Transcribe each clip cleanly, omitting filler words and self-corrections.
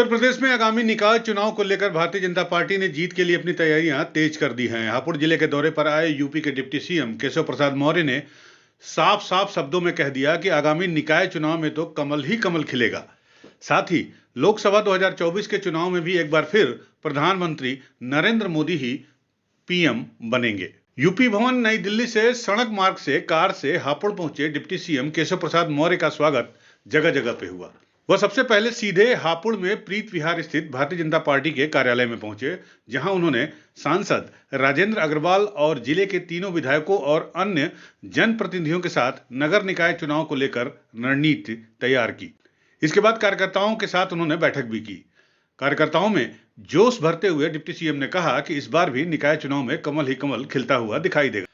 उत्तर प्रदेश में आगामी निकाय चुनाव को लेकर भारतीय जनता पार्टी ने जीत के लिए अपनी तैयारियां तेज कर दी हैं। हापुड़ जिले के दौरे पर आए यूपी के डिप्टी सीएम केशव प्रसाद मौर्य ने साफ साफ शब्दों में कह दिया कि आगामी निकाय चुनाव में तो कमल ही कमल खिलेगा। साथ ही लोकसभा 2024 के चुनाव में भी एक बार फिर प्रधानमंत्री नरेंद्र मोदी ही पीएम बनेंगे। यूपी भवन नई दिल्ली से सड़क मार्ग से कार से हापुड़ पहुंचे डिप्टी सीएम केशव प्रसाद मौर्य का स्वागत जगह जगह पे हुआ। वह सबसे पहले सीधे हापुड़ में प्रीत विहार स्थित भारतीय जनता पार्टी के कार्यालय में पहुंचे, जहां उन्होंने सांसद राजेंद्र अग्रवाल और जिले के तीनों विधायकों और अन्य जनप्रतिनिधियों के साथ नगर निकाय चुनाव को लेकर रणनीति तैयार की। इसके बाद कार्यकर्ताओं के साथ उन्होंने बैठक भी की। कार्यकर्ताओं में जोश भरते हुए डिप्टी सीएम ने कहा कि इस बार भी निकाय चुनाव में कमल ही कमल खिलता हुआ दिखाई देगा।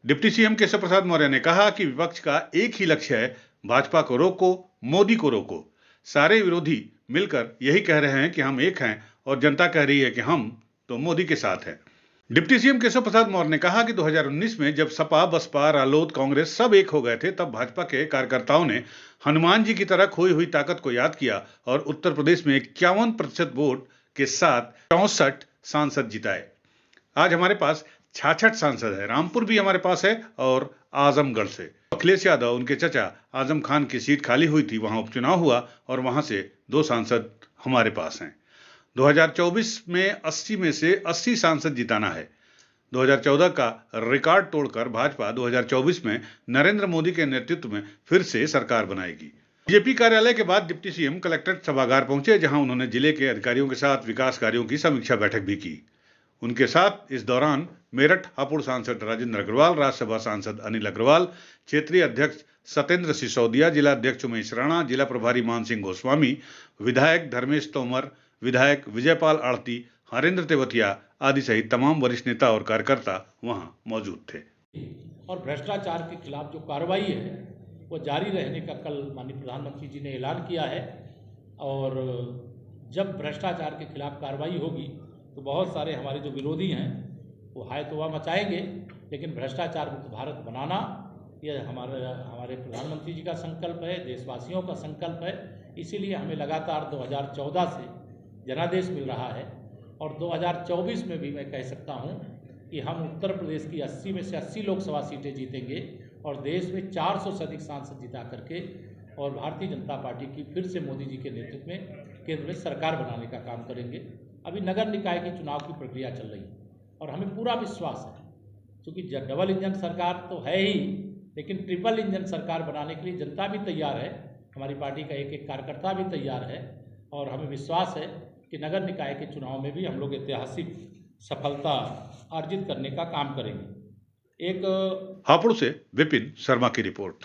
डिप्टी सीएम केशव प्रसाद मौर्य ने कहा कि विपक्ष का एक ही लक्ष्य है, भाजपा को रोको, मोदी को रोको। सारे विरोधी मिलकर यही कह रहे हैं कि हम एक हैं और जनता कह रही है कि हम तो मोदी के साथ हैं। डिप्टी सीएम केशव प्रसाद मौर्य ने कहा कि 2019 में जब सपा, बसपा, रालोद, कांग्रेस सब एक हो गए थे, तब भाजपा के कार्यकर्ताओं ने हनुमान जी की तरह खोई हुई ताकत को याद किया और उत्तर प्रदेश में 51% वोट के साथ 64 सांसद जिताए। आज हमारे पास 66 सांसद है। रामपुर भी हमारे पास है और आजमगढ़ से अखिलेश यादव, उनके चचा आजम खान की सीट खाली हुई थी, वहां उपचुनाव हुआ और वहां से 2 सांसद हमारे पास हैं। 2024 में 80 में से 80 सांसद जिताना है। 2014 का रिकॉर्ड तोड़कर भाजपा 2024 में नरेंद्र मोदी के नेतृत्व में फिर से सरकार बनाएगी। बीजेपी कार्यालय के बाद डिप्टी सीएम कलेक्ट्रेट सभागार पहुंचे, जहां उन्होंने जिले के अधिकारियों के साथ विकास कार्यों की समीक्षा बैठक भी की। उनके साथ इस दौरान मेरठ हापुड़ सांसद राजेंद्र अग्रवाल, राज्यसभा सांसद अनिल अग्रवाल, क्षेत्रीय अध्यक्ष सत्येंद्र सिसोदिया, जिला अध्यक्ष उमेश राणा, जिला प्रभारी मान सिंह गोस्वामी, विधायक धर्मेश तोमर, विधायक विजयपाल आड़ती, हरेंद्र तेवतिया आदि सहित तमाम वरिष्ठ नेता और कार्यकर्ता वहां मौजूद थे। और भ्रष्टाचार के खिलाफ जो कार्रवाई है वो जारी रहने का कल माननीय प्रधानमंत्री जी ने ऐलान किया है। और जब भ्रष्टाचार के खिलाफ कार्रवाई होगी तो बहुत सारे हमारे जो विरोधी हैं वो हाय तौबा मचाएंगे, लेकिन भ्रष्टाचार मुक्त भारत बनाना यह हमारे प्रधानमंत्री जी का संकल्प है, देशवासियों का संकल्प है। इसीलिए हमें लगातार 2014 से जनादेश मिल रहा है और 2024 में भी मैं कह सकता हूं कि हम उत्तर प्रदेश की 80 में से 80 लोकसभा सीटें जीतेंगे और देश में 400 से अधिक सांसद जिता करके और भारतीय जनता पार्टी की फिर से मोदी जी के नेतृत्व में केंद्र में सरकार बनाने का काम करेंगे। अभी नगर निकाय की चुनाव की प्रक्रिया चल रही है और हमें पूरा विश्वास है, क्योंकि डबल इंजन सरकार तो है ही, लेकिन ट्रिपल इंजन सरकार बनाने के लिए जनता भी तैयार है, हमारी पार्टी का एक एक कार्यकर्ता भी तैयार है और हमें विश्वास है कि नगर निकाय के चुनाव में भी हम लोग ऐतिहासिक सफलता अर्जित करने का काम करेंगे। हापुड़ से विपिन शर्मा की रिपोर्ट।